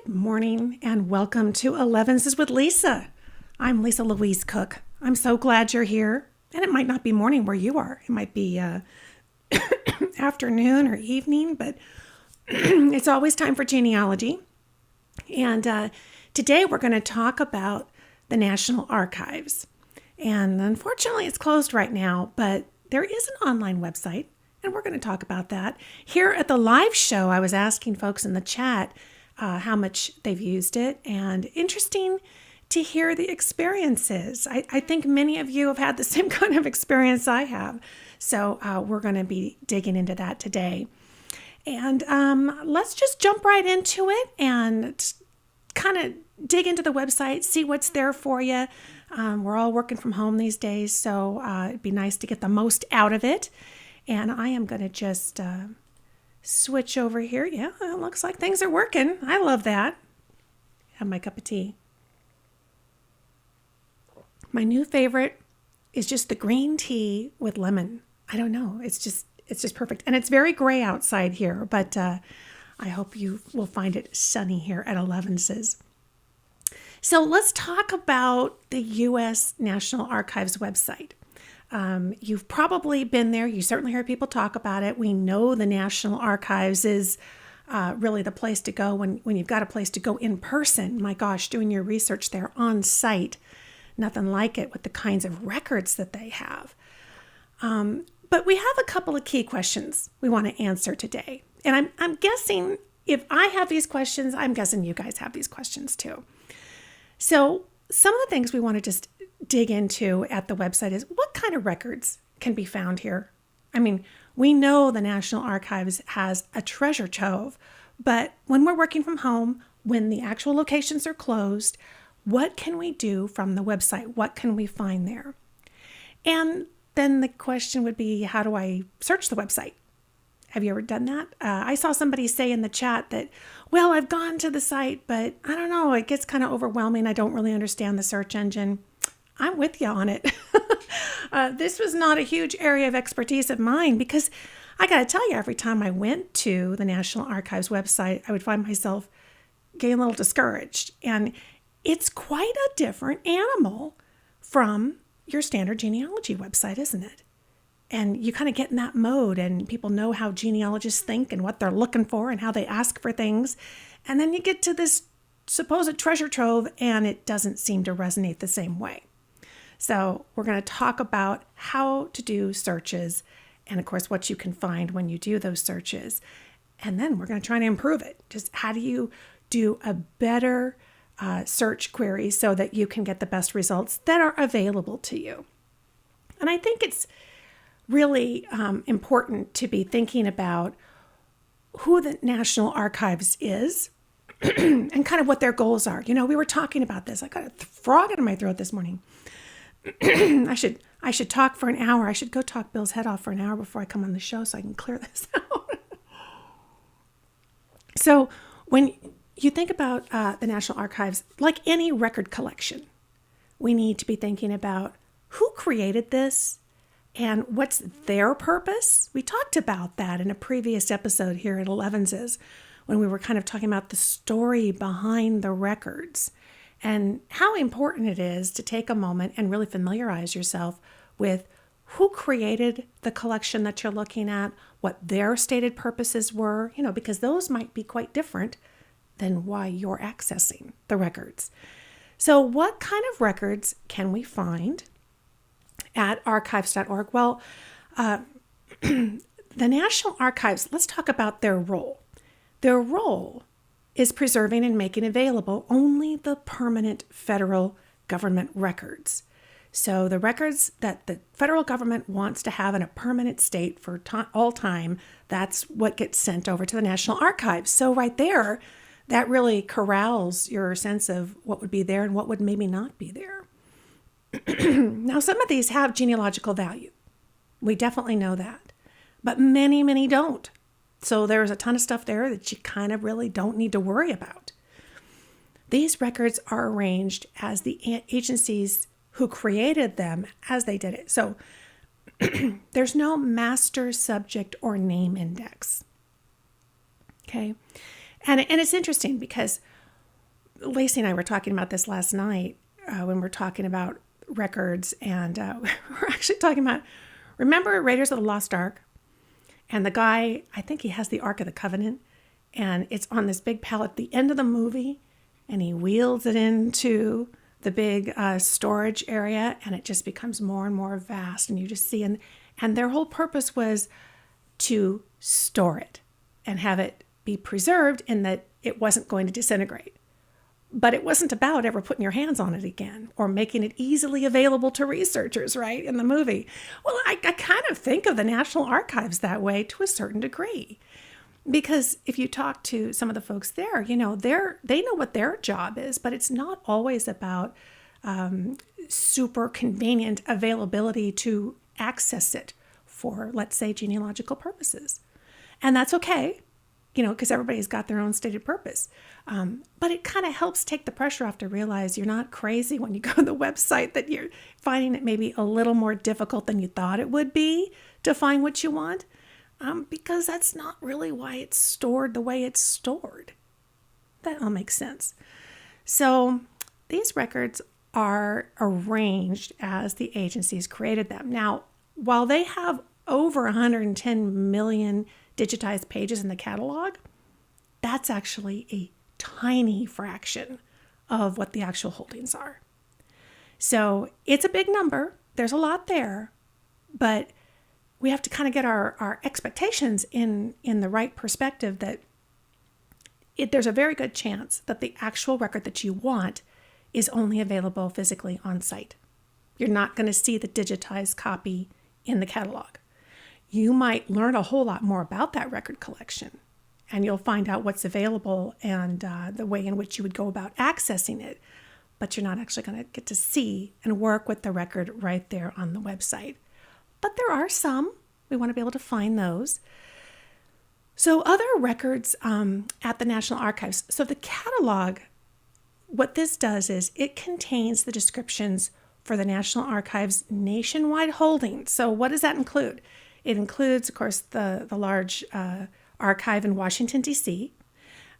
Good morning and welcome to Elevenses with Lisa. I'm Lisa Louise Cooke. I'm so glad you're here. And it might not be morning where you are. It might be afternoon or evening, but it's always time for genealogy. And today we're going to talk about the National Archives. And unfortunately, it's closed right now, but there is an online website, and we're going to talk about that. Here at the live show, I was asking folks in the chat how much they've used it, and interesting to hear the experiences. I think many of you have had the same kind of experience I have, so we're going to be digging into that today. And let's just jump right into it and kind of dig into the website, see what's there for you. We're all working from home these days, so it'd be nice to get the most out of it. And I am going to just switch over here. Yeah, it looks like things are working. I love that. Have my cup of tea. My new favorite is just the green tea with lemon. I don't know. It's just perfect. And it's very gray outside here, but I hope you will find it sunny here at Elevenses. So let's talk about the U.S. National Archives website. You've probably been there. You certainly heard people talk about it. We know the National Archives is really the place to go when you've got a place to go in person. My gosh, doing your research there on site, nothing like it with the kinds of records that they have. But we have a couple of key questions we want to answer today. And I'm guessing if I have these questions, I'm guessing you guys have these questions too. So some of the things we want to just dig into at the website is what kind of records can be found here. I mean, we know the National Archives has a treasure trove, but when we're working from home, when the actual locations are closed, what can we do from the website? What can we find there? And then the question would be, how do I search the website? Have you ever done that? I saw somebody say in the chat that, well, I've gone to the site, but I don't know, it gets kind of overwhelming. I don't really understand the search engine. I'm with you on it. This was not a huge area of expertise of mine because I got to tell you, every time I went to the National Archives website, I would find myself getting a little discouraged. And it's quite a different animal from your standard genealogy website, isn't it? And you kind of get in that mode and people know how genealogists think and what they're looking for and how they ask for things. And then you get to this supposed treasure trove and it doesn't seem to resonate the same way. So we're going to talk about how to do searches and, of course, what you can find when you do those searches. And then we're going to try to improve it. Just how do you do a better search query so that you can get the best results that are available to you. And I think it's really important to be thinking about who the National Archives is and kind of what their goals are. You know, we were talking about this. I got a frog in my throat this morning. I should talk for an hour. I should go talk Bill's head off for an hour before I come on the show so I can clear this out. So when you think about the National Archives, like any record collection, we need to be thinking about who created this and what's their purpose. We talked about that in a previous episode here at Elevenses when we were kind of talking about the story behind the records and how important it is to take a moment and really familiarize yourself with who created the collection that you're looking at, what their stated purposes were, you know, because those might be quite different than why you're accessing the records. So what kind of records can we find at archives.org? Well, the National Archives, let's talk about their role. Their role is preserving and making available only the permanent federal government records. So the records that the federal government wants to have in a permanent state for all time, that's what gets sent over to the National Archives. So right there, that really corrals your sense of what would be there and what would maybe not be there. Now, some of these have genealogical value. We definitely know that. But many, many don't. So there's a ton of stuff there that you kind of really don't need to worry about. These records are arranged as the agencies who created them as they did it. So there's no master subject or name index. Okay. And it's interesting because Lacey and I were talking about this last night when we're talking about records, and we're actually talking about, remember Raiders of the Lost Ark? And the guy, I think he has the Ark of the Covenant, and it's on this big pallet at the end of the movie, and he wheels it into the big storage area, and it just becomes more and more vast, and you just see, and their whole purpose was to store it and have it be preserved in that it wasn't going to disintegrate. But it wasn't about ever putting your hands on it again or making it easily available to researchers, right, in the movie. Well, I kind of think of the National Archives that way to a certain degree. Because if you talk to some of the folks there, they know what their job is, but it's not always about super convenient availability to access it for, let's say, genealogical purposes. And that's okay, because everybody's got their own stated purpose. But it kind of helps take the pressure off to realize you're not crazy when you go to the website, that you're finding it maybe a little more difficult than you thought it would be to find what you want, because that's not really why it's stored the way it's stored. That all makes sense. So these records are arranged as the agencies created them. Now, while they have over 110 million digitized pages in the catalog, that's actually a tiny fraction of what the actual holdings are. So it's a big number. There's a lot there, but we have to kind of get our expectations in the right perspective, that there's a very good chance that the actual record that you want is only available physically on site. You're not going to see the digitized copy in the catalog. You might learn a whole lot more about that record collection, and you'll find out what's available and the way in which you would go about accessing it, but you're not actually going to get to see and work with the record right there on the website. But there are some. We want to be able to find those. So other records at the National Archives. So the catalog, what this does is it contains the descriptions for the National Archives' nationwide holdings. So what does that include? It includes, of course, the large archive in Washington, D.C.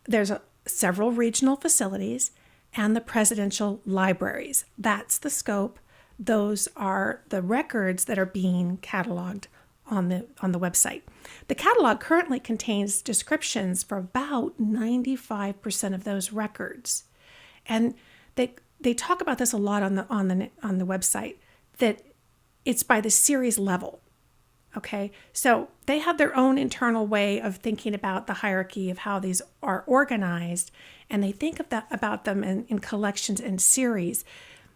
There's several regional facilities and the presidential libraries. That's the scope. Those are the records that are being cataloged on the website. The catalog currently contains descriptions for about 95% of those records. And they talk about this a lot on the website, that it's by the series level. Okay, so they have their own internal way of thinking about the hierarchy of how these are organized, and they think about them in collections and series.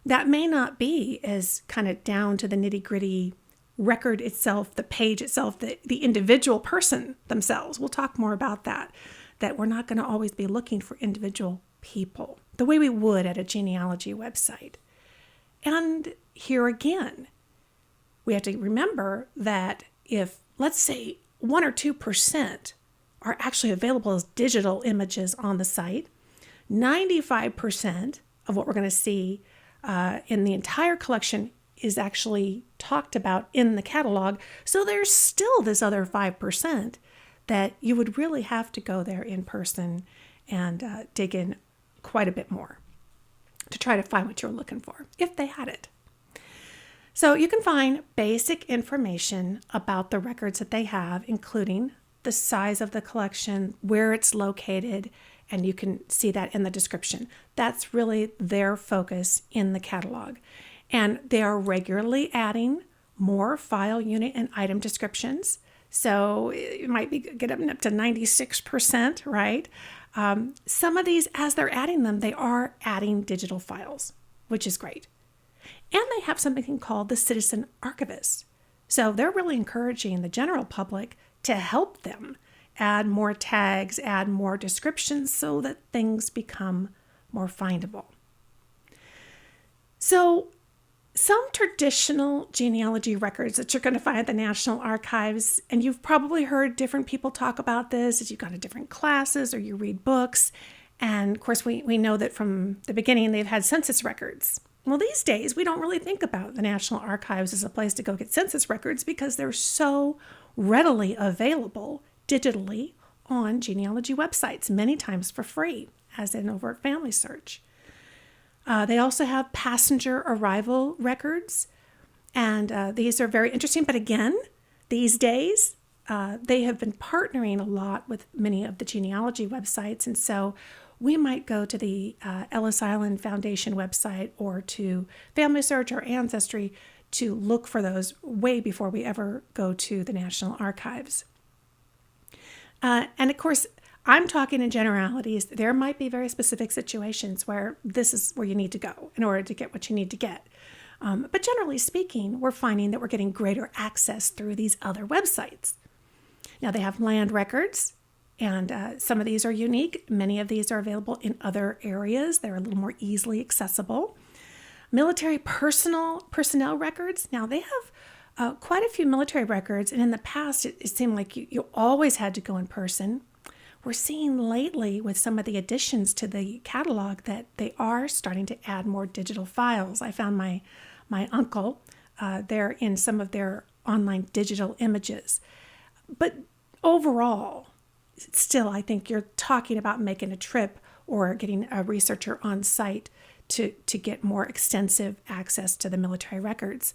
That may not be as kind of down to the nitty-gritty record itself, the page itself, the individual person themselves. We'll talk more about that we're not going to always be looking for individual people the way we would at a genealogy website. And here again, we have to remember that if, let's say, 1 or 2% are actually available as digital images on the site, 95% of what we're going to see in the entire collection is actually talked about in the catalog. So there's still this other 5% that you would really have to go there in person and dig in quite a bit more to try to find what you're looking for, if they had it. So you can find basic information about the records that they have, including the size of the collection, where it's located, and you can see that in the description. That's really their focus in the catalog. And they are regularly adding more file, unit, and item descriptions. So it might be getting up to 96%, right? Some of these, as they're adding them, they are adding digital files, which is great. And they have something called the Citizen Archivist. So they're really encouraging the general public to help them add more tags, add more descriptions so that things become more findable. So some traditional genealogy records that you're going to find at the National Archives, and you've probably heard different people talk about this as you've gone to different classes or you read books. And of course, we know that from the beginning they've had census records. Well, these days, we don't really think about the National Archives as a place to go get census records because they're so readily available digitally on genealogy websites, many times for free. as in over at Family Search. They also have passenger arrival records, and these are very interesting. But again, these days, they have been partnering a lot with many of the genealogy websites, and so we might go to the Ellis Island Foundation website or to Family Search or Ancestry to look for those way before we ever go to the National Archives. And of course, I'm talking in generalities. There might be very specific situations where this is where you need to go in order to get what you need to get. But generally speaking, we're finding that we're getting greater access through these other websites. Now, they have land records, and some of these are unique. Many of these are available in other areas. They're a little more easily accessible. Military personnel records. Now, they have quite a few military records, and in the past, it seemed like you always had to go in person. We're seeing lately with some of the additions to the catalog that they are starting to add more digital files. I found my uncle there in some of their online digital images. But overall, still, I think you're talking about making a trip or getting a researcher on site to get more extensive access to the military records.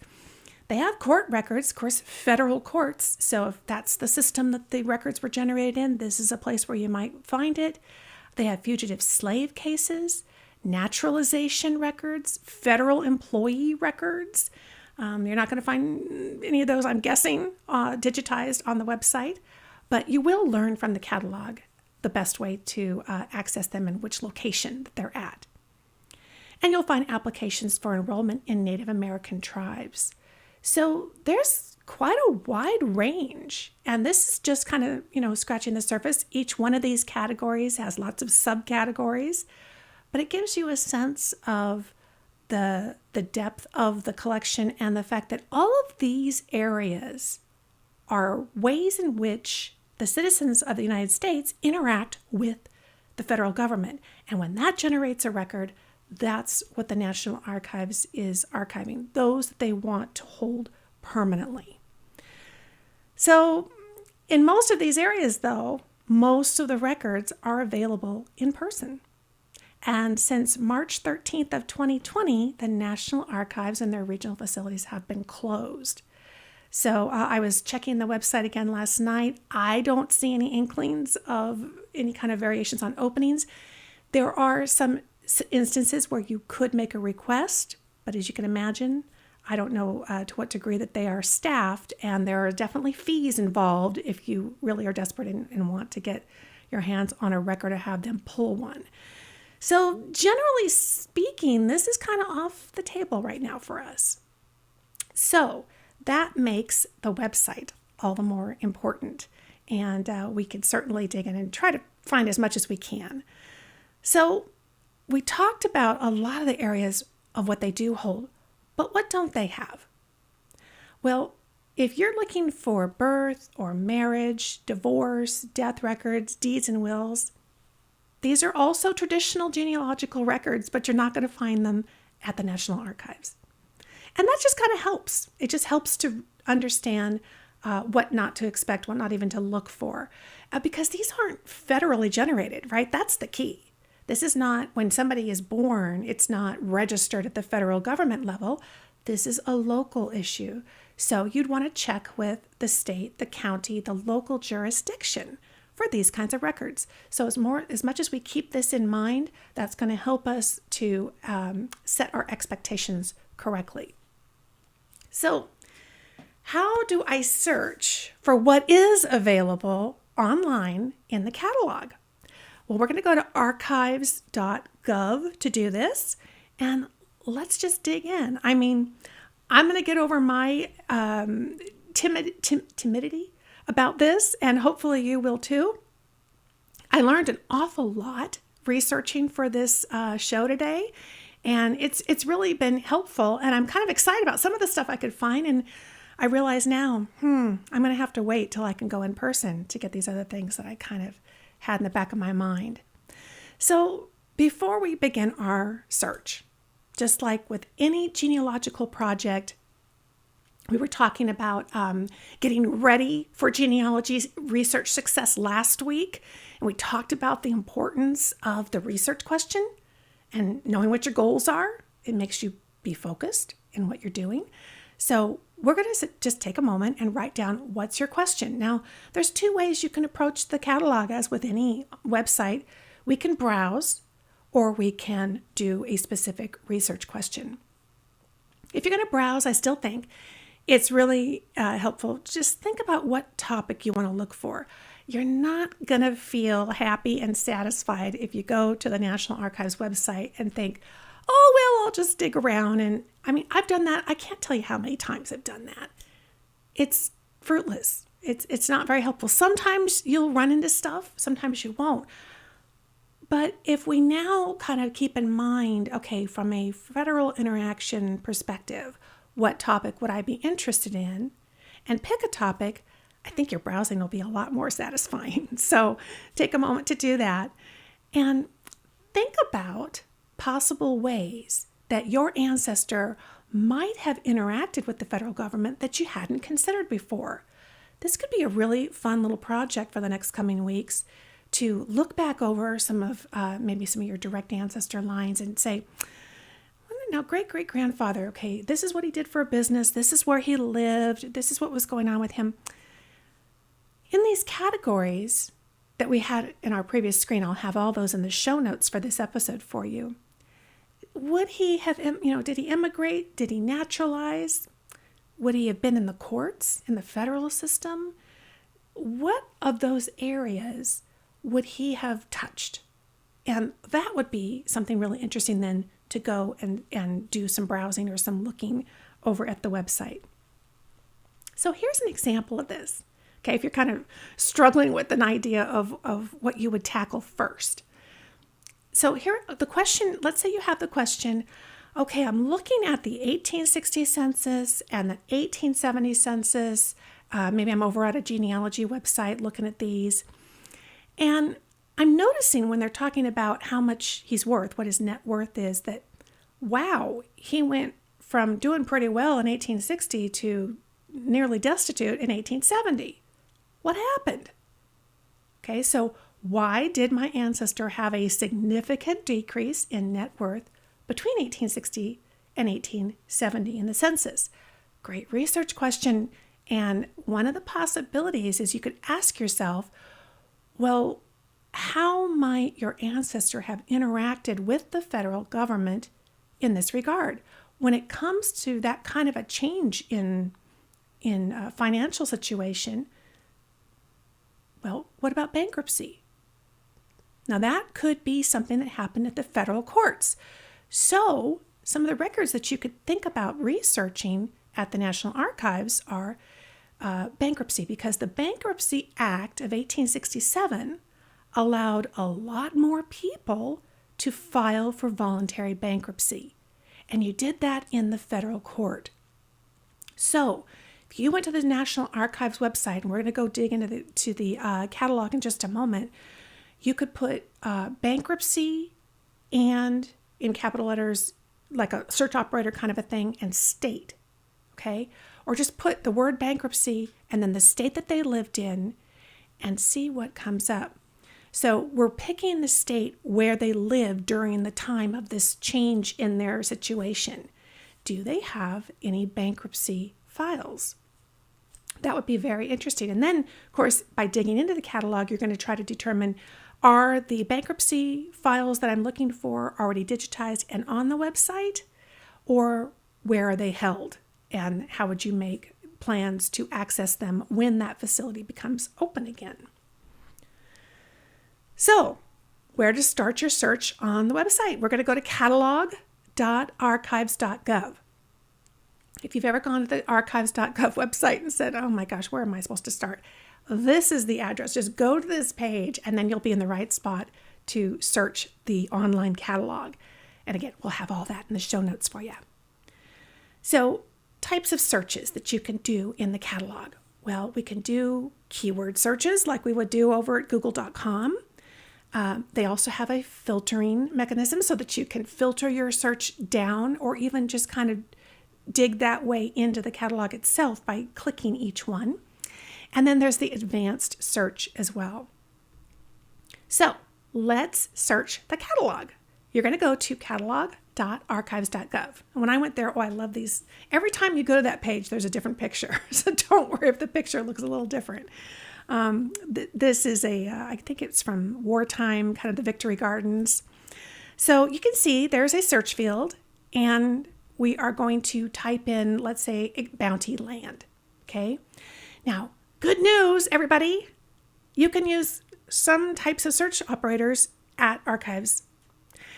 They have court records, of course, federal courts. So if that's the system that the records were generated in, this is a place where you might find it. They have fugitive slave cases, naturalization records, federal employee records. You're not going to find any of those, I'm guessing, digitized on the website, but you will learn from the catalog the best way to access them and which location that they're at. And you'll find applications for enrollment in Native American tribes. So there's quite a wide range, and this is just kind of, scratching the surface. Each one of these categories has lots of subcategories, but it gives you a sense of the depth of the collection and the fact that all of these areas are ways in which the citizens of the United States interact with the federal government. And when that generates a record, that's what the National Archives is archiving, those that they want to hold permanently. So in most of these areas, though, most of the records are available in person. And since March 13th of 2020, the National Archives and their regional facilities have been closed. So I was checking the website again last night. I don't see any inklings of any kind of variations on openings. There are some instances where you could make a request, but as you can imagine, I don't know to what degree that they are staffed, and there are definitely fees involved if you really are desperate and want to get your hands on a record or have them pull one. So generally speaking, this is kind of off the table right now for us. So that makes the website all the more important, and we can certainly dig in and try to find as much as we can. So we talked about a lot of the areas of what they do hold, but what don't they have? Well, if you're looking for birth or marriage, divorce, death records, deeds and wills, these are also traditional genealogical records, but you're not going to find them at the National Archives. And that just kind of helps. It just helps to understand what not to expect, what not even to look for, because these aren't federally generated, right? That's the key. This is not, when somebody is born, it's not registered at the federal government level. This is a local issue. So you'd want to check with the state, the county, the local jurisdiction for these kinds of records. So as much as we keep this in mind, that's going to help us to set our expectations correctly. So how do I search for what is available online in the catalog? Well, we're going to go to archives.gov to do this, and let's just dig in. I mean, I'm going to get over my timidity about this, and hopefully you will too. I learned an awful lot researching for this show today, and it's really been helpful, and I'm kind of excited about some of the stuff I could find, and I realize now, I'm going to have to wait till I can go in person to get these other things that I kind of had in the back of my mind. So before we begin our search, just like with any genealogical project, We were talking about getting ready for genealogy research success last week, and we talked about the importance of the research question and knowing what your goals are. It makes you be focused in what you're doing. So we're going to just take a moment and write down what's your question. Now, there's two ways you can approach the catalog as with any website. We can browse or we can do a specific research question. If you're going to browse, I still think it's really helpful. Just think about what topic you want to look for. You're not going to feel happy and satisfied if you go to the National Archives website and think, oh, well, I'll just dig around. And I mean, I've done that. I can't tell you how many times I've done that. It's fruitless. It's not very helpful. Sometimes you'll run into stuff. Sometimes you won't. But if we now kind of keep in mind, okay, from a federal interaction perspective, what topic would I be interested in? And pick a topic, I think your browsing will be a lot more satisfying. So take a moment to do that. And think about possible ways that your ancestor might have interacted with the federal government that you hadn't considered before. This could be a really fun little project for the next coming weeks to look back over some of maybe some of your direct ancestor lines and say, now, great-great-grandfather, okay, this is what he did for a business. This is where he lived. This is what was going on with him. In these categories that we had in our previous screen, I'll have all those in the show notes for this episode for you. Would he have, did he immigrate? Did he naturalize? Would he have been in the courts, in the federal system? What of those areas would he have touched? And that would be something really interesting then to go and do some browsing or some looking over at the website. So here's an example of this. Okay, if you're kind of struggling with an idea of what you would tackle first. So here, the question, let's say you have the question, okay, I'm looking at the 1860 census and the 1870 census. Maybe I'm over at a genealogy website looking at these. And I'm noticing when they're talking about how much he's worth, what his net worth is, that, wow, he went from doing pretty well in 1860 to nearly destitute in 1870. What happened? Okay, so why did my ancestor have a significant decrease in net worth between 1860 and 1870 in the census? Great research question. And one of the possibilities is you could ask yourself, well, how might your ancestor have interacted with the federal government in this regard? When it comes to that kind of a change in a financial situation, well, what about bankruptcy? Now, that could be something that happened at the federal courts. So some of the records that you could think about researching at the National Archives are bankruptcy, because the Bankruptcy Act of 1867 allowed a lot more people to file for voluntary bankruptcy. And you did that in the federal court. So if you went to the National Archives website, and we're going to go dig into the catalog in just a moment, you could put bankruptcy and in capital letters, like a search operator kind of a thing, and state, okay? Or just put the word bankruptcy and then the state that they lived in and see what comes up. So we're picking the state where they lived during the time of this change in their situation. Do they have any bankruptcy files? That would be very interesting. And then, of course, by digging into the catalog, you're going to try to determine, are the bankruptcy files that I'm looking for already digitized and on the website? Or where are they held? And how would you make plans to access them when that facility becomes open again? So, where to start your search on the website? We're going to go to catalog.archives.gov. If you've ever gone to the archives.gov website and said, oh my gosh, where am I supposed to start? This is the address. Just go to this page and then you'll be in the right spot to search the online catalog. And again, we'll have all that in the show notes for you. So, types of searches that you can do in the catalog. Well, we can do keyword searches like we would do over at google.com. They also have a filtering mechanism so that you can filter your search down or even just kind of dig that way into the catalog itself by clicking each one. And then there's the advanced search as well. So let's search the catalog. You're going to go to catalog.archives.gov. And when I went there, I love these. Every time you go to that page, there's a different picture. So don't worry if the picture looks a little different. This is I think it's from wartime, kind of the Victory Gardens. So you can see there's a search field, and we are going to type in, let's say, Bounty Land. Okay. Now, good news, everybody. You can use some types of search operators at Archives.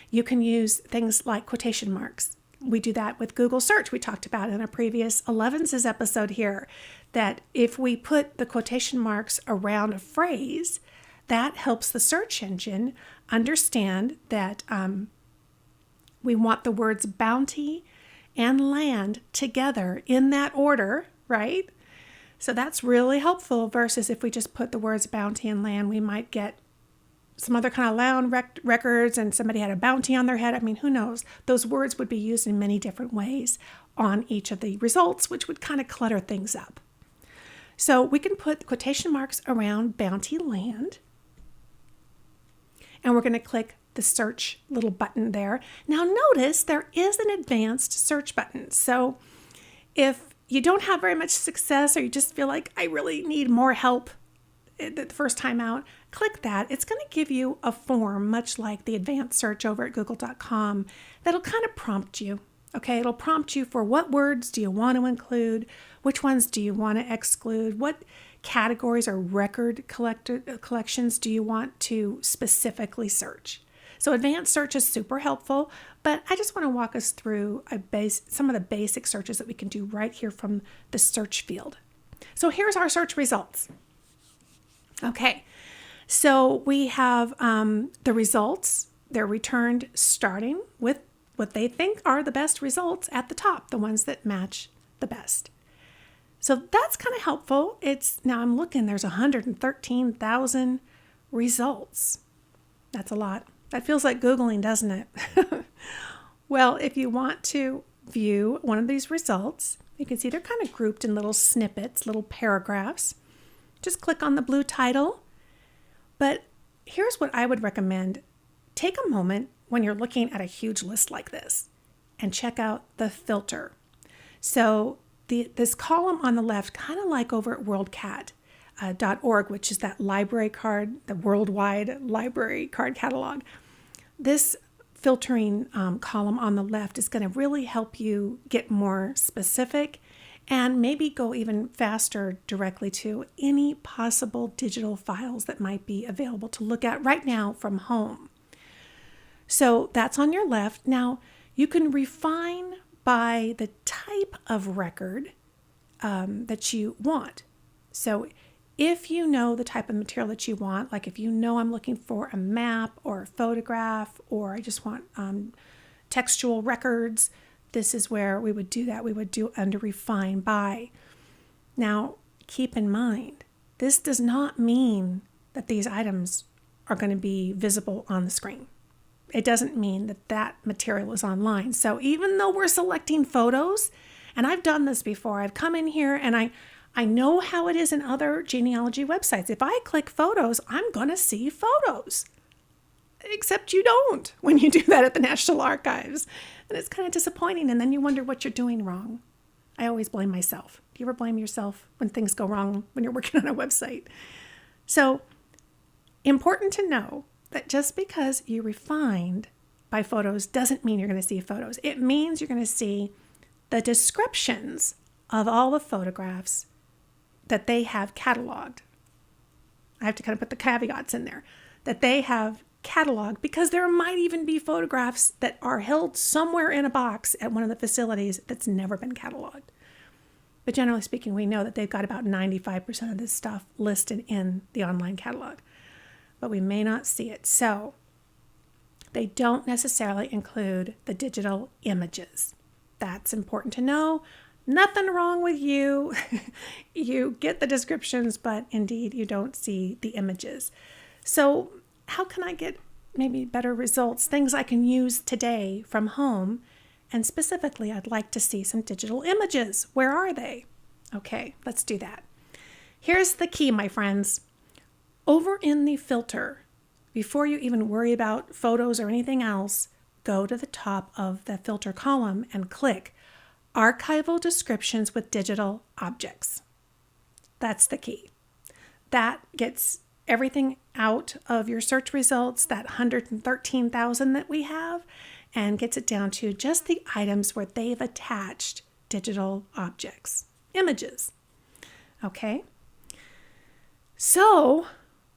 You can use things like quotation marks. We do that with Google search. We talked about in a previous Elevenses episode here that if we put the quotation marks around a phrase, that helps the search engine understand that we want the words bounty and land together in that order, right? So that's really helpful versus if we just put the words bounty and land, we might get some other kind of land records and somebody had a bounty on their head. I mean, who knows? Those words would be used in many different ways on each of the results, which would kind of clutter things up. So we can put quotation marks around bounty land, and we're going to click the search little button there. Now notice there is an advanced search button. So if you don't have very much success or you just feel like I really need more help the first time out, click that. It's going to give you a form, much like the advanced search over at google.com, that'll kind of prompt you. Okay, it'll prompt you for what words do you want to include, which ones do you want to exclude, what categories or record collections do you want to specifically search. So advanced search is super helpful, but I just want to walk us through some of the basic searches that we can do right here from the search field. So here's our search results. Okay, so we have the results. They're returned starting with what they think are the best results at the top, the ones that match the best. So that's kind of helpful. Now I'm looking, there's 113,000 results. That's a lot. That feels like Googling, doesn't it? Well, if you want to view one of these results, you can see they're kind of grouped in little snippets, little paragraphs. Just click on the blue title. But here's what I would recommend. Take a moment when you're looking at a huge list like this and check out the filter. So this column on the left, kind of like over at WorldCat.org, which is that library card, the worldwide library card catalog. This filtering column on the left is going to really help you get more specific and maybe go even faster directly to any possible digital files that might be available to look at right now from home. So that's on your left. Now you can refine by the type of record that you want. So if you know the type of material that you want, like if you know I'm looking for a map or a photograph, or I just want textual records, this is where we would do that. We would do under refine by. Now, keep in mind, this does not mean that these items are going to be visible on the screen. It doesn't mean that that material is online. So even though we're selecting photos, and I've done this before, I've come in here and I know how it is in other genealogy websites. If I click photos, I'm going to see photos. Except you don't when you do that at the National Archives. And it's kind of disappointing. And then you wonder what you're doing wrong. I always blame myself. Do you ever blame yourself when things go wrong when you're working on a website? So important to know that just because you refined by photos doesn't mean you're going to see photos. It means you're going to see the descriptions of all the photographs that they have cataloged. I have to kind of put the caveats in there, that they have cataloged, because there might even be photographs that are held somewhere in a box at one of the facilities that's never been cataloged. But generally speaking, we know that they've got about 95% of this stuff listed in the online catalog, but we may not see it. So they don't necessarily include the digital images. That's important to know. Nothing wrong with you. You get the descriptions, but indeed you don't see the images. So how can I get maybe better results, things I can use today from home And specifically, I'd like to see some digital images. Where are they? Okay, let's do that. Here's the key, my friends. Over in the filter, before you even worry about photos or anything else, go to the top of the filter column and click Archival Descriptions with Digital Objects. That's the key. That gets everything out of your search results, that 113,000 that we have, and gets it down to just the items where they've attached digital objects, images. Okay? So,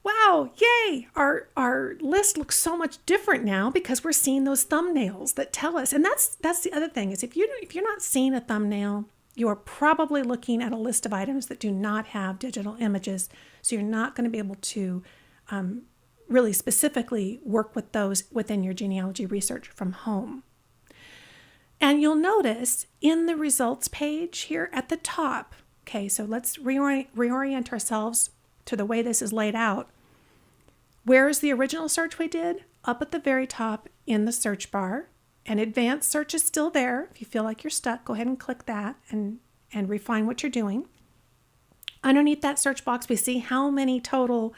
wow, yay! Our list looks so much different now because we're seeing those thumbnails that tell us. And that's the other thing is if you're not seeing a thumbnail, you are probably looking at a list of items that do not have digital images. So you're not going to be able to really specifically work with those within your genealogy research from home. And you'll notice in the results page here at the top, okay, so let's reorient ourselves to the way this is laid out. Where's the original search we did? Up at the very top in the search bar. And advanced search is still there. If you feel like you're stuck, go ahead and click that and refine what you're doing. Underneath that search box, we see how many total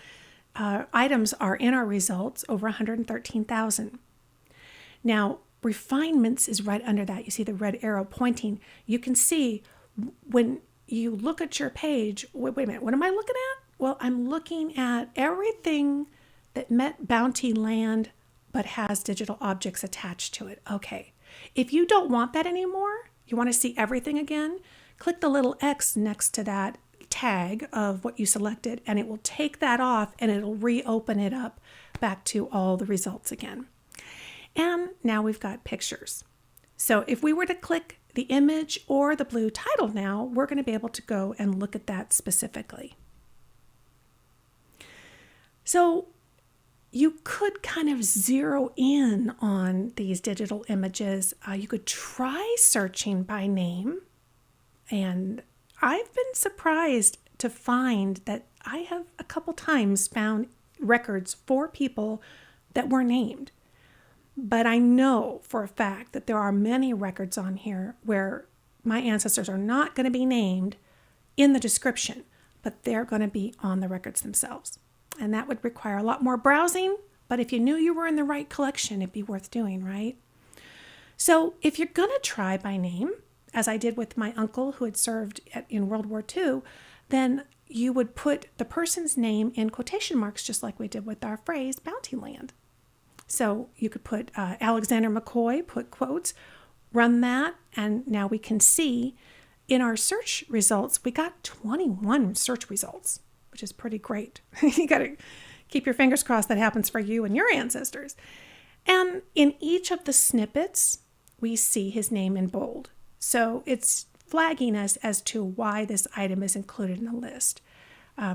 items are in our results, over 113,000. Now, refinements is right under that. You see the red arrow pointing. You can see when you look at your page, wait a minute, what am I looking at? Well, I'm looking at everything that met bounty land but has digital objects attached to it. Okay. If you don't want that anymore, you want to see everything again, click the little X next to that tag of what you selected, and it will take that off and it'll reopen it up back to all the results again. And now we've got pictures. So if we were to click the image or the blue title now, we're going to be able to go and look at that specifically. So you could kind of zero in on these digital images. You could try searching by name. And I've been surprised to find that I have a couple times found records for people that were named. But I know for a fact that there are many records on here where my ancestors are not going to be named in the description, but they're going to be on the records themselves. And that would require a lot more browsing, but if you knew you were in the right collection, it'd be worth doing, right? So if you're going to try by name, as I did with my uncle who had served in World War II, then you would put the person's name in quotation marks, just like we did with our phrase bounty land. So you could put Alexander McCoy, put quotes, run that, and now we can see in our search results, we got 21 search results, which is pretty great. You got to keep your fingers crossed that happens for you and your ancestors. And in each of the snippets, we see his name in bold. So it's flagging us as to why this item is included in the list,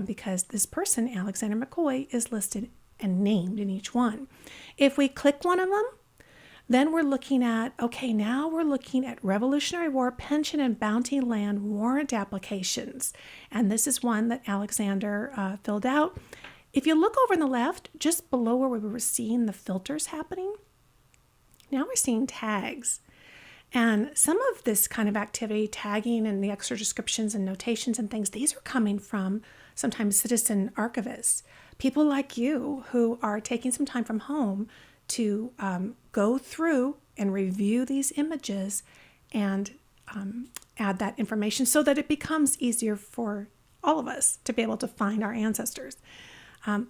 because this person, Alexander McCoy, is listed and named in each one. If we click one of them, then we're looking at, okay, now we're looking at Revolutionary War pension and bounty land warrant applications. And this is one that Alexander filled out. If you look over on the left, just below where we were seeing the filters happening, now we're seeing tags. And some of this kind of activity, tagging and the extra descriptions and notations and things, these are coming from sometimes citizen archivists, people like you who are taking some time from home to go through and review these images and add that information so that it becomes easier for all of us to be able to find our ancestors.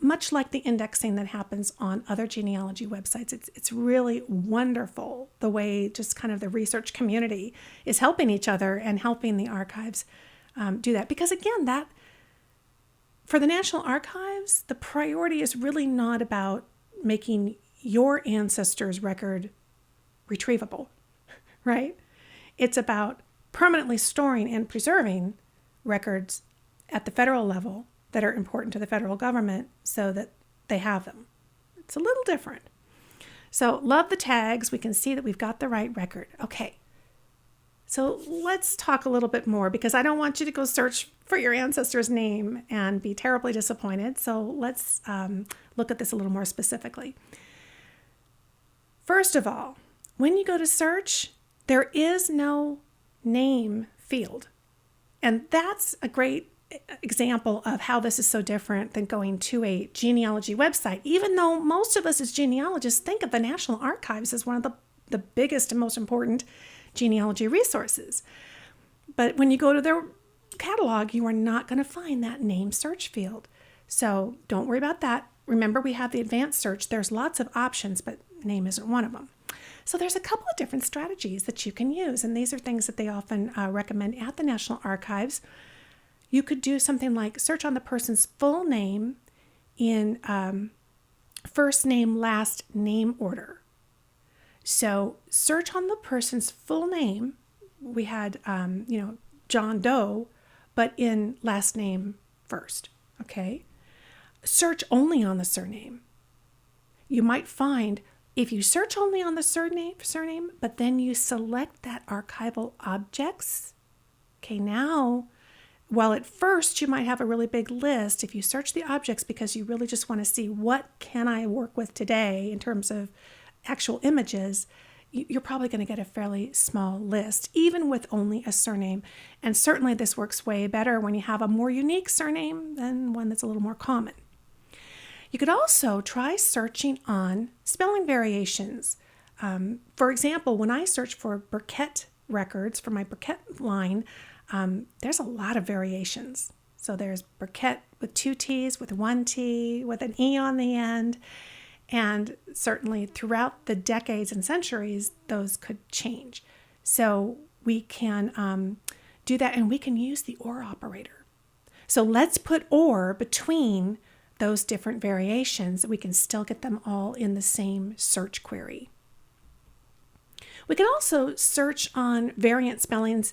Much like the indexing that happens on other genealogy websites, it's really wonderful the way just kind of the research community is helping each other and helping the archives do that. Because again, that for the National Archives, the priority is really not about making your ancestors' record retrievable, right? It's about permanently storing and preserving records at the federal level that are important to the federal government so that they have them. It's a little different. So love the tags. We can see that we've got the right record. Okay. So let's talk a little bit more because I don't want you to go search for your ancestor's name and be terribly disappointed. So let's look at this a little more specifically. First of all, when you go to search, there is no name field. And that's a great example of how this is so different than going to a genealogy website, even though most of us as genealogists think of the National Archives as one of the biggest and most important genealogy resources. But when you go to their catalog, you are not going to find that name search field. So don't worry about that. Remember, we have the advanced search. There's lots of options, but name isn't one of them. So there's a couple of different strategies that you can use, and these are things that they often recommend at the National Archives. You could do something like search on the person's full name in first name, last name order. So search on the person's full name. We had, John Doe, but in last name first, okay? Search only on the surname. You might find if you search only on the surname, but then you select that archival objects, okay, now, while at first you might have a really big list, if you search the objects because you really just want to see what can I work with today in terms of actual images, you're probably going to get a fairly small list, even with only a surname. And certainly this works way better when you have a more unique surname than one that's a little more common. You could also try searching on spelling variations. For example, when I search for Burkett records for my Burkett line, there's a lot of variations. So there's Burkett with 2 T's, with 1 T, with an E on the end. And certainly throughout the decades and centuries, those could change. So we can do that, and we can use the OR operator. So let's put OR between those different variations. We can still get them all in the same search query. We can also search on variant spellings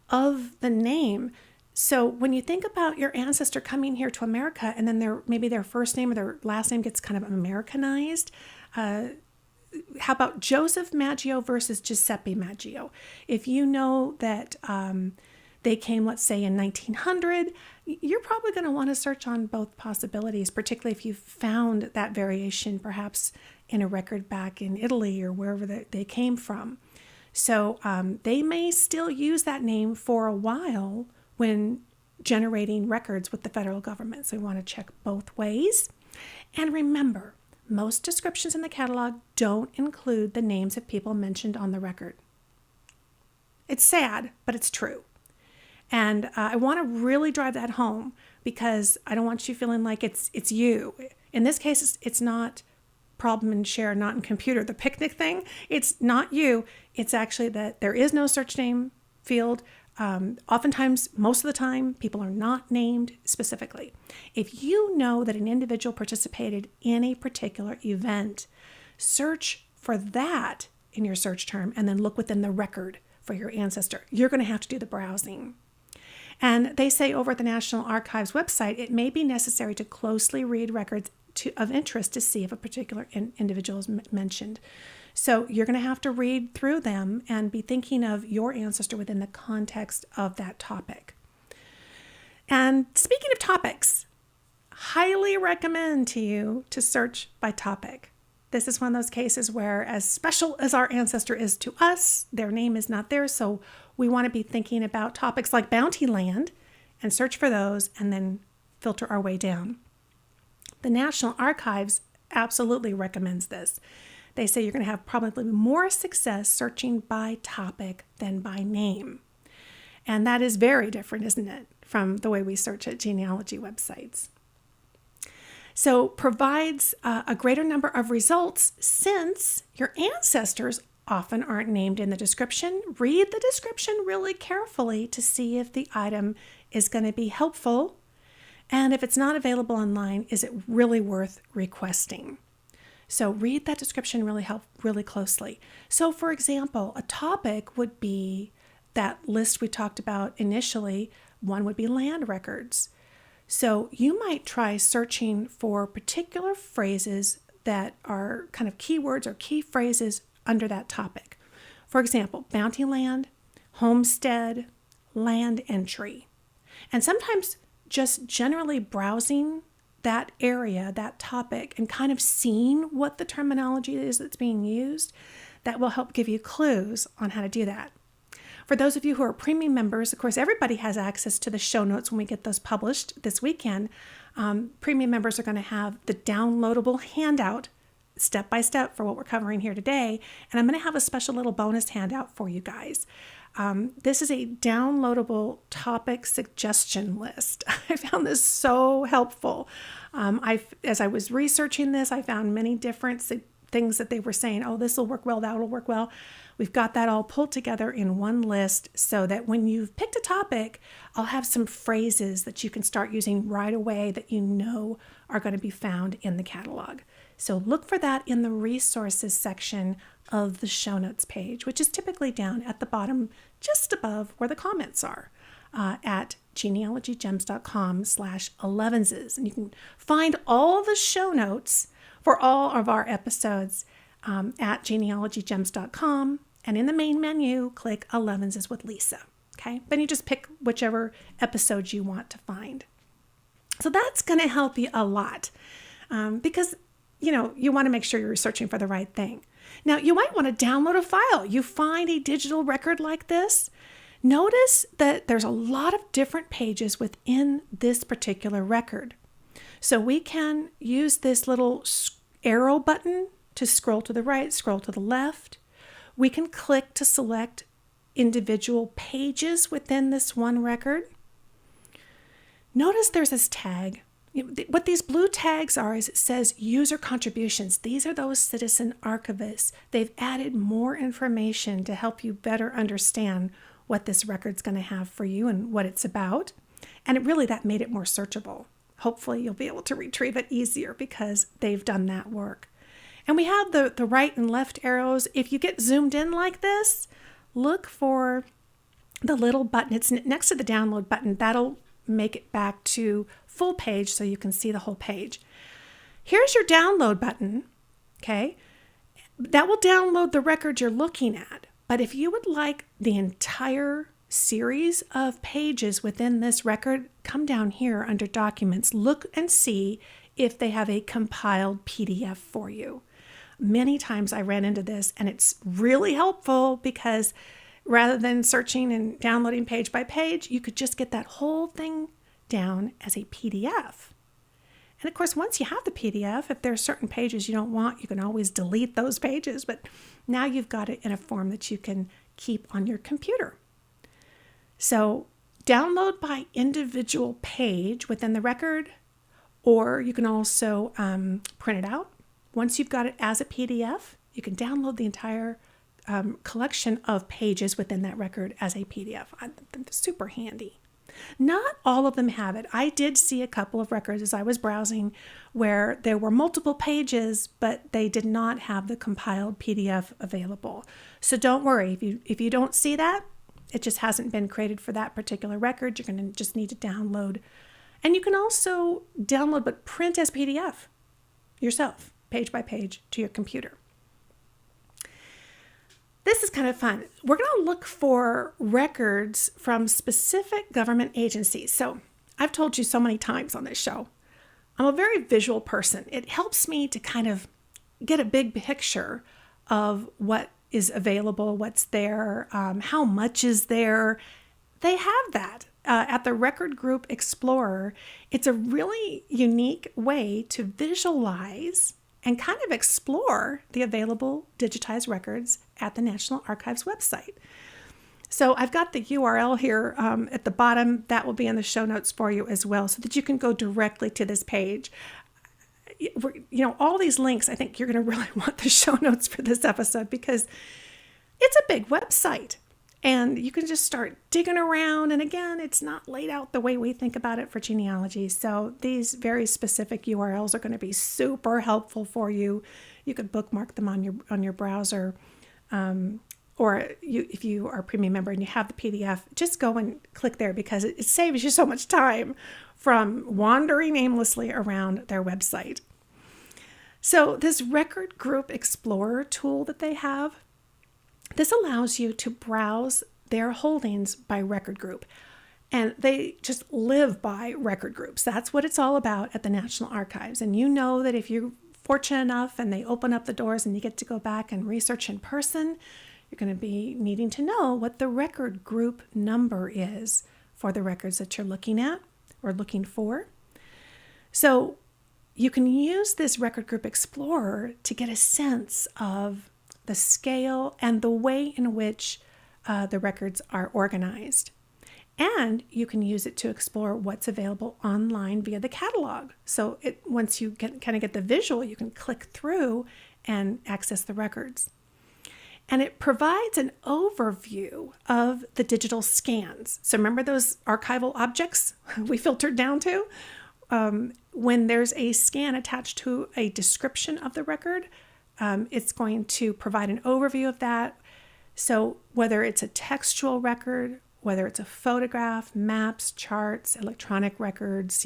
of the name. So when you think about your ancestor coming here to America and then maybe their first name or their last name gets kind of Americanized, how about Joseph Maggio versus Giuseppe Maggio? If you know that they came, let's say, in 1900, you're probably going to want to search on both possibilities, particularly if you found that variation perhaps in a record back in Italy or wherever they came from. So they may still use that name for a while when generating records with the federal government. So we want to check both ways. And remember, most descriptions in the catalog don't include the names of people mentioned on the record. It's sad, but it's true. And I want to really drive that home because I don't want you feeling like it's you. In this case, it's not problem and share, not in computer, the picnic thing. It's not you. It's actually that there is no search name field. Oftentimes, most of the time, people are not named specifically. If you know that an individual participated in a particular event, search for that in your search term and then look within the record for your ancestor. You're going to have to do the browsing. And they say over at the National Archives website, it may be necessary to closely read records of interest to see if a particular individual is mentioned. So you're going to have to read through them and be thinking of your ancestor within the context of that topic. And speaking of topics, highly recommend to you to search by topic. This is one of those cases where, as special as our ancestor is to us, their name is not there. So we want to be thinking about topics like bounty land and search for those and then filter our way down. The National Archives absolutely recommends this. They say you're going to have probably more success searching by topic than by name. And that is very different, isn't it, from the way we search at genealogy websites. So provides a greater number of results since your ancestors often aren't named in the description. Read the description really carefully to see if the item is going to be helpful. And if it's not available online, is it really worth requesting? So read that description really closely. So for example, a topic would be that list we talked about initially. One would be land records. So you might try searching for particular phrases that are kind of keywords or key phrases under that topic. For example, bounty land, homestead, land entry. And sometimes just generally browsing that area, that topic, and kind of seeing what the terminology is that's being used, that will help give you clues on how to do that. For those of you who are premium members, of course, everybody has access to the show notes when we get those published this weekend. Premium members are going to have the downloadable handout step by step for what we're covering here today. And I'm going to have a special little bonus handout for you guys. This is a downloadable topic suggestion list. I found this so helpful. As I was researching this, I found many different things that they were saying, oh, this will work well, that will work well. We've got that all pulled together in one list so that when you've picked a topic, I'll have some phrases that you can start using right away that you know are going to be found in the catalog. So look for that in the resources section of the show notes page, which is typically down at the bottom, just above where the comments are, at genealogygems.com/Elevenses. And you can find all the show notes for all of our episodes at genealogygems.com. And in the main menu, click Elevenses with Lisa. Okay, then you just pick whichever episodes you want to find. So that's going to help you a lot because you want to make sure you're searching for the right thing. Now, you might want to download a file. You find a digital record like this. Notice that there's a lot of different pages within this particular record. So we can use this little arrow button to scroll to the right, scroll to the left. We can click to select individual pages within this one record. Notice there's this tag. What these blue tags are is it says user contributions. These are those citizen archivists. They've added more information to help you better understand what this record's going to have for you and what it's about. And that made it more searchable. Hopefully you'll be able to retrieve it easier because they've done that work. And we have the right and left arrows. If you get zoomed in like this, look for the little button. It's next to the download button. That'll make it back to full page so you can see the whole page. Here's your download button, okay? That will download the record you're looking at. But if you would like the entire series of pages within this record, come down here under Documents, look and see if they have a compiled PDF for you. Many times I ran into this, and it's really helpful because rather than searching and downloading page by page, you could just get that whole thing down as a PDF. And of course, once you have the PDF, if there are certain pages you don't want, you can always delete those pages. But now you've got it in a form that you can keep on your computer. So download by individual page within the record, or you can also print it out. Once you've got it as a PDF, you can download the entire collection of pages within that record as a PDF. Super handy. Not all of them have it. I did see a couple of records as I was browsing where there were multiple pages, but they did not have the compiled PDF available. So don't worry. If you don't see that, it just hasn't been created for that particular record. You're going to just need to download. And you can also download but print as PDF yourself, page by page, to your computer. This is kind of fun. We're going to look for records from specific government agencies. So I've told you so many times on this show, I'm a very visual person. It helps me to kind of get a big picture of what is available, what's there, how much is there. They have that at the Record Group Explorer. It's a really unique way to visualize and kind of explore the available digitized records at the National Archives website. So I've got the URL here at the bottom. That will be in the show notes for you as well, so that you can go directly to this page. All these links, I think you're going to really want the show notes for this episode because it's a big website. And you can just start digging around. And again, it's not laid out the way we think about it for genealogy. So these very specific URLs are going to be super helpful for you. You could bookmark them on your browser. Or if you are a premium member and you have the PDF, just go and click there because it saves you so much time from wandering aimlessly around their website. So this Record Group Explorer tool that they have, this allows you to browse their holdings by record group. And they just live by record groups. That's what it's all about at the National Archives. And you know that if you fortunate enough and they open up the doors and you get to go back and research in person, you're going to be needing to know what the record group number is for the records that you're looking at or looking for. So you can use this Record Group Explorer to get a sense of the scale and the way in which the records are organized. And you can use it to explore what's available online via the catalog. So once you kind of get the visual, you can click through and access the records. And it provides an overview of the digital scans. So remember those archival objects we filtered down to? When there's a scan attached to a description of the record, it's going to provide an overview of that. So whether it's a textual record, whether it's a photograph, maps, charts, electronic records,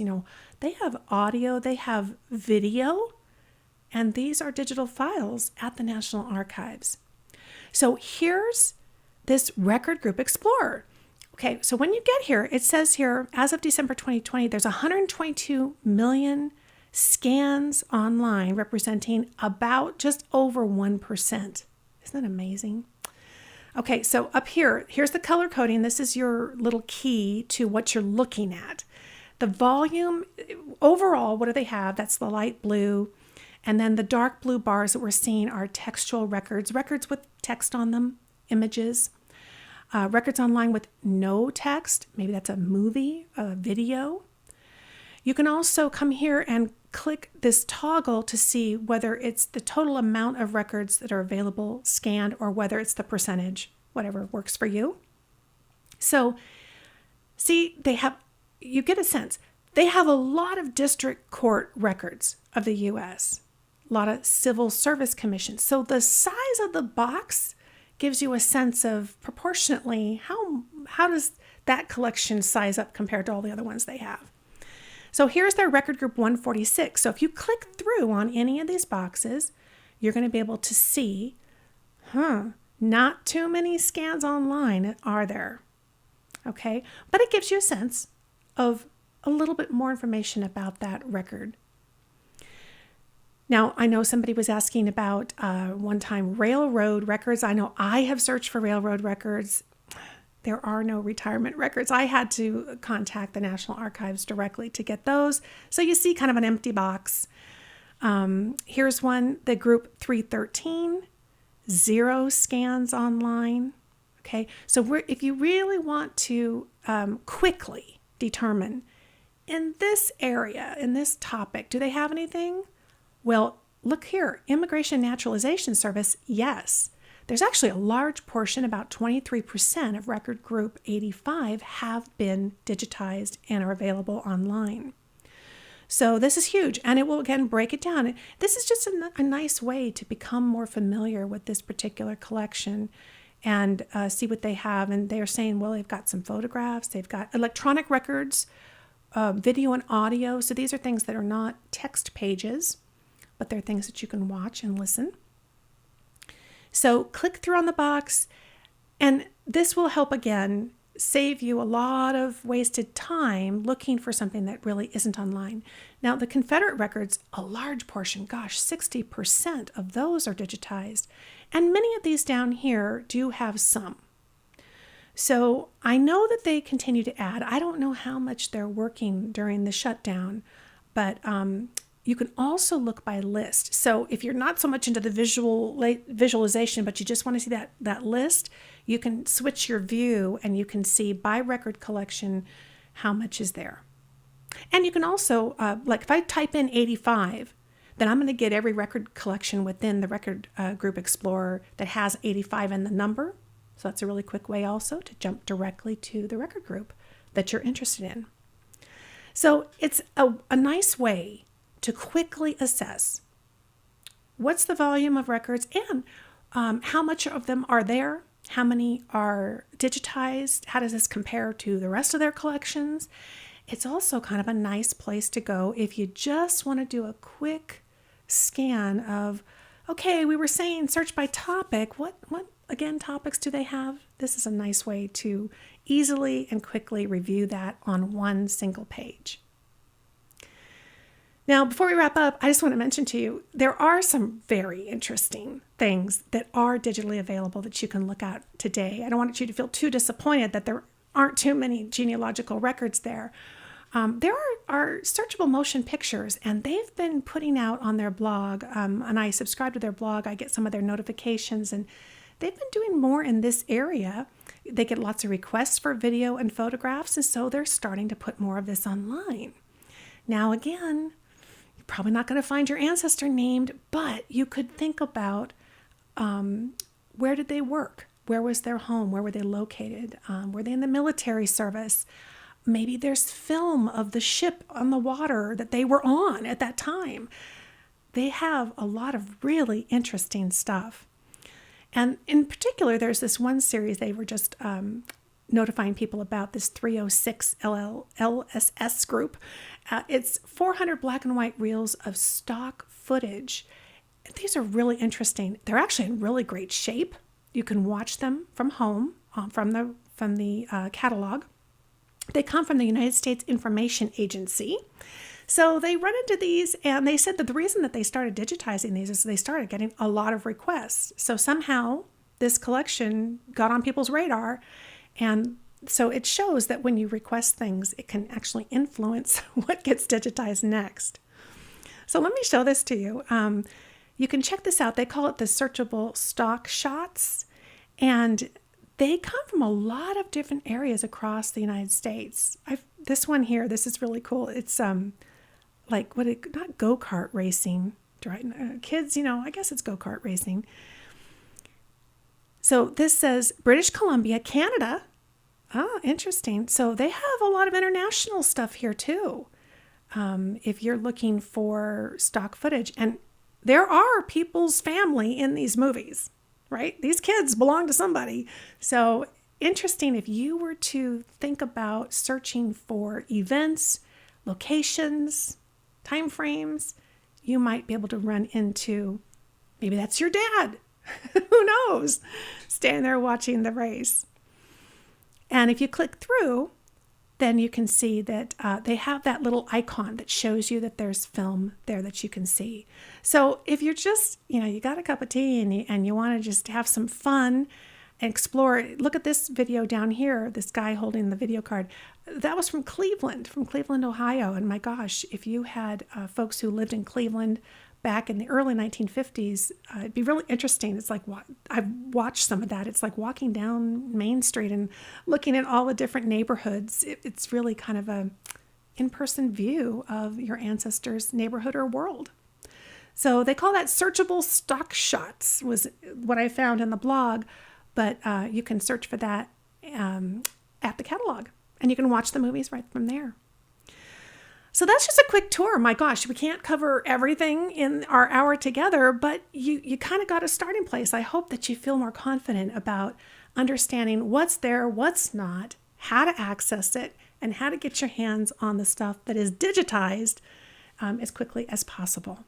they have audio, they have video, and these are digital files at the National Archives. So here's this Record Group Explorer. Okay, so when you get here, it says here, as of December 2020, there's 122 million scans online, representing about just over 1%. Isn't that amazing? Okay, so up here, here's the color coding. This is your little key to what you're looking at. The volume, overall, what do they have? That's the light blue. And then the dark blue bars that we're seeing are textual records, records with text on them, images, records online with no text. Maybe that's a movie, a video. You can also come here and click this toggle to see whether it's the total amount of records that are available scanned or whether it's the percentage, whatever works for you. So see, you get a sense. They have a lot of district court records of the U.S., a lot of civil service commissions. So the size of the box gives you a sense of proportionately how does that collection size up compared to all the other ones they have. So here's their record group 146. So if you click through on any of these boxes, you're going to be able to see, not too many scans online, are there? Okay, but it gives you a sense of a little bit more information about that record. Now, I know somebody was asking about one time railroad records. I know I have searched for railroad records. There are no retirement records. I had to contact the National Archives directly to get those. So you see kind of an empty box. Here's one, the group 313, 0 scans online. Okay, so if you really want to quickly determine in this area, in this topic, do they have anything? Well, look here, Immigration Naturalization Service, yes. There's actually a large portion, about 23% of record group 85 have been digitized and are available online. So this is huge, and it will again break it down. This is just a nice way to become more familiar with this particular collection and see what they have. And they're saying, well, they've got some photographs, they've got electronic records, video and audio. So these are things that are not text pages, but they're things that you can watch and listen. So click through on the box, and this will help again save you a lot of wasted time looking for something that really isn't online. Now, the Confederate records, a large portion, 60% of those are digitized, and many of these down here do have some. So I know that they continue to add. I don't know how much they're working during the shutdown, but you can also look by list. So if you're not so much into the visualization, but you just want to see that list, you can switch your view and you can see by record collection how much is there. And you can also, like if I type in 85, then I'm going to get every record collection within the Record Group Explorer that has 85 in the number. So that's a really quick way also to jump directly to the record group that you're interested in. So it's a nice way to quickly assess what's the volume of records and how much of them are there, how many are digitized, how does this compare to the rest of their collections. It's also kind of a nice place to go if you just want to do a quick scan of, okay, we were saying search by topic, what again topics do they have? This is a nice way to easily and quickly review that on one single page. Now, before we wrap up, I just want to mention to you, there are some very interesting things that are digitally available that you can look at today. I don't want you to feel too disappointed that there aren't too many genealogical records there. There are searchable motion pictures, and they've been putting out on their blog, and I subscribe to their blog. I get some of their notifications, and they've been doing more in this area. They get lots of requests for video and photographs, and so they're starting to put more of this online. Now, again, you're probably not going to find your ancestor named, but you could think about where did they work? Where was their home? Where were they located? Were they in the military service? Maybe there's film of the ship on the water that they were on at that time. They have a lot of really interesting stuff. And in particular, there's this one series they were just notifying people about, this 306 LSS group. It's 400 black and white reels of stock footage. These are really interesting. They're actually in really great shape. You can watch them from home, from the catalog. They come from the United States Information Agency. So they run into these, and they said that the reason that they started digitizing these is they started getting a lot of requests. So somehow this collection got on people's radar, and so it shows that when you request things, it can actually influence what gets digitized next. So let me show this to you. You can check this out. They call it the searchable stock shots, and they come from a lot of different areas across the United States. This one here, this is really cool. It's not go-kart racing, right? Kids, I guess it's go-kart racing. So this says British Columbia, Canada. Ah, interesting. So they have a lot of international stuff here too. If you're looking for stock footage, and there are people's family in these movies, right? These kids belong to somebody. So interesting, if you were to think about searching for events, locations, time frames, you might be able to run into, maybe that's your dad. Who knows? Standing there watching the race. And if you click through, then you can see that they have that little icon that shows you that there's film there that you can see. So if you're just, you got a cup of tea and you want to just have some fun and explore, look at this video down here, this guy holding the video card. That was from Cleveland, Ohio. And my gosh, if you had folks who lived in Cleveland back in the early 1950s, it'd be really interesting. It's like, I've watched some of that. It's like walking down Main Street and looking at all the different neighborhoods. It's really kind of a in-person view of your ancestors' neighborhood or world. So they call that searchable stock shots, was what I found in the blog. But you can search for that at the catalog, and you can watch the movies right from there. So that's just a quick tour. My gosh, we can't cover everything in our hour together, but you kind of got a starting place. I hope that you feel more confident about understanding what's there, what's not, how to access it, and how to get your hands on the stuff that is digitized as quickly as possible.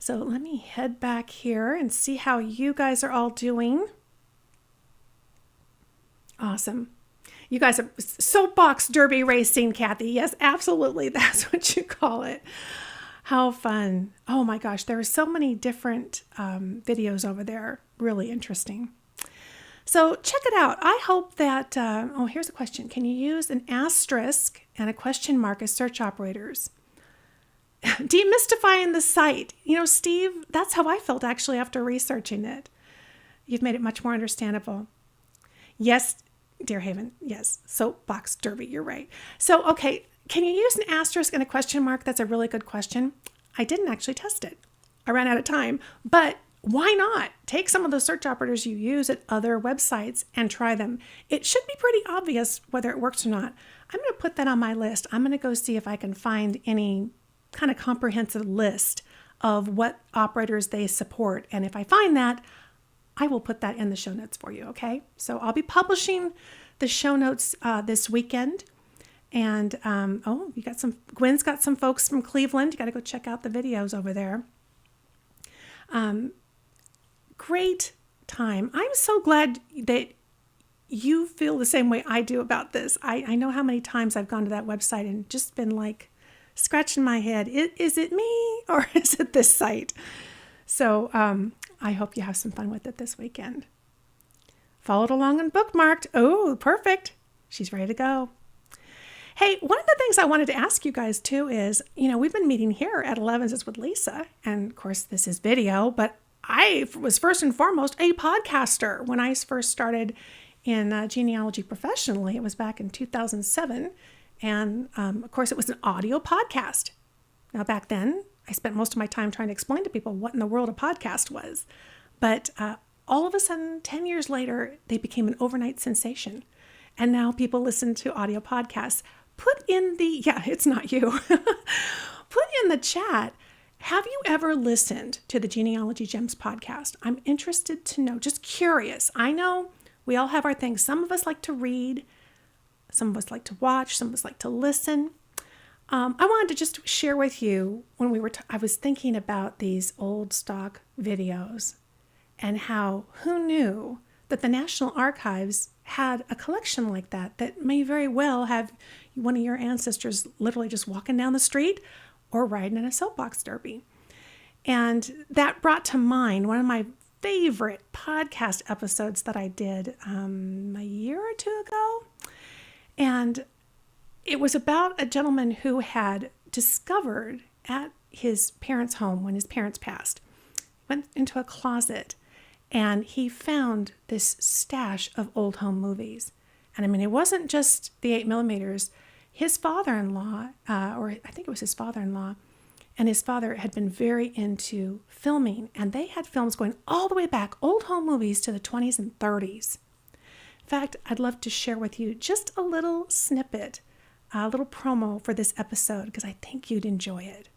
So let me head back here and see how you guys are all doing. Awesome. You guys are soapbox derby racing, Kathy. Yes, absolutely. That's what you call it. How fun. Oh my gosh, there are so many different videos over there. Really interesting. So check it out. I hope that, here's a question. Can you use an asterisk and a question mark as search operators? Demystifying the site. Steve, that's how I felt actually after researching it. You've made it much more understandable. Yes, Dear Haven, yes. Soapbox derby, you're right. So, okay, can you use an asterisk and a question mark? That's a really good question. I didn't actually test it. I ran out of time, but why not? Take some of those search operators you use at other websites and try them. It should be pretty obvious whether it works or not. I'm going to put that on my list. I'm going to go see if I can find any kind of comprehensive list of what operators they support. And if I find that, I will put that in the show notes for you, okay? So I'll be publishing the show notes this weekend. And, Gwen's got some folks from Cleveland. You got to go check out the videos over there. Great time. I'm so glad that you feel the same way I do about this. I know how many times I've gone to that website and just been like scratching my head. Is it me or is it this site? So I hope you have some fun with it this weekend. Followed along and bookmarked. Oh, perfect. She's ready to go. Hey, one of the things I wanted to ask you guys too is, we've been meeting here at Elevenses with Lisa. And of course, this is video, but I was first and foremost a podcaster. When I first started in genealogy professionally, it was back in 2007. And of course, it was an audio podcast. Now, back then, I spent most of my time trying to explain to people what in the world a podcast was. But all of a sudden, 10 years later, they became an overnight sensation. And now people listen to audio podcasts. It's not you. Put in the chat, have you ever listened to the Genealogy Gems podcast? I'm interested to know, just curious. I know we all have our things. Some of us like to read. Some of us like to watch. Some of us like to listen. I wanted to just share with you when I was thinking about these old stock videos and how, who knew that the National Archives had a collection like that may very well have one of your ancestors literally just walking down the street or riding in a soapbox derby. And that brought to mind one of my favorite podcast episodes that I did a year or two ago. And it was about a gentleman who had discovered at his parents' home when his parents passed, went into a closet and he found this stash of old home movies. And I mean, it wasn't just the 8mm. His father-in-law, or I think it was his father-in-law, and his father had been very into filming. And they had films going all the way back, old home movies to the 20s and 30s. In fact, I'd love to share with you just a little snippet, a little promo for this episode, because I think you'd enjoy it.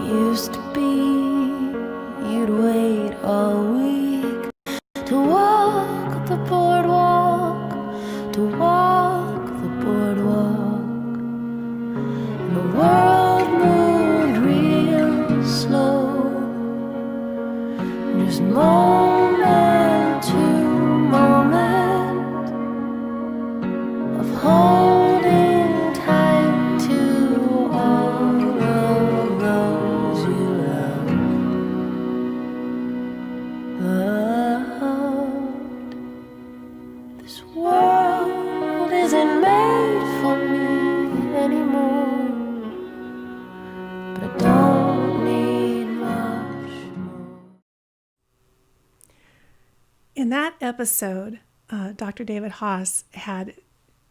Used to be, you'd wait all week to walk the boardwalk, to walk the boardwalk. And the world moved real slow, just moment to moment of holding tight to all of those you loved. This world isn't made for me anymore, but I don't need much more. In that episode, Dr. David Haas had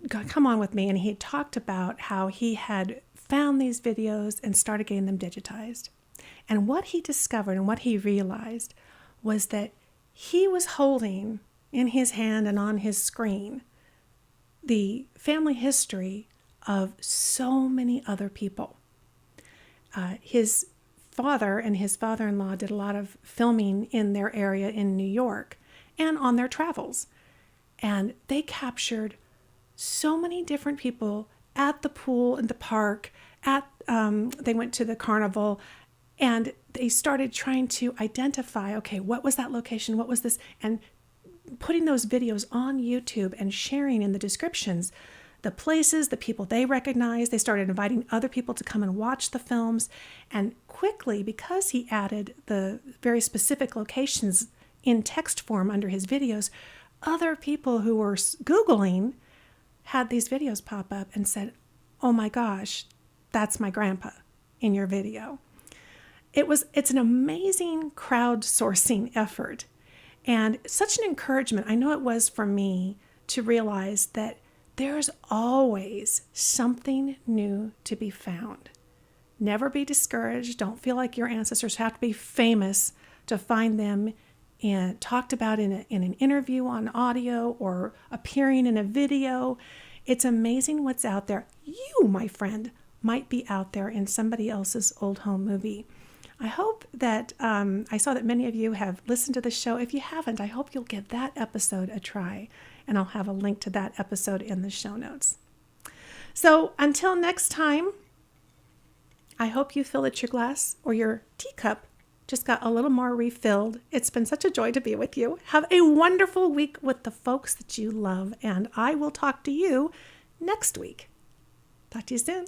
come on with me and he had talked about how he had found these videos and started getting them digitized. And what he discovered and what he realized was that he was holding in his hand and on his screen the family history of so many other people. His father and his father-in-law did a lot of filming in their area in New York and on their travels. And they captured so many different people at the pool, in the park, they went to the carnival, and they started trying to identify, okay, what was that location? What was this? And putting those videos on YouTube and sharing in the descriptions the places, the people they recognized. They started inviting other people to come and watch the films. And quickly, because he added the very specific locations in text form under his videos, other people who were Googling had these videos pop up and said, oh my gosh, that's my grandpa in your video. It's an amazing crowdsourcing effort and such an encouragement. I know it was for me to realize that there's always something new to be found. Never be discouraged. Don't feel like your ancestors have to be famous to find them and talked about in an interview on audio or appearing in a video. It's amazing what's out there. You, my friend, might be out there in somebody else's old home movie. I hope that I saw that many of you have listened to the show. If you haven't, I hope you'll give that episode a try, and I'll have a link to that episode in the show notes. So until next time, I hope you fill at your glass or your teacup just got a little more refilled. It's been such a joy to be with you. Have a wonderful week with the folks that you love, and I will talk to you next week. Talk to you soon.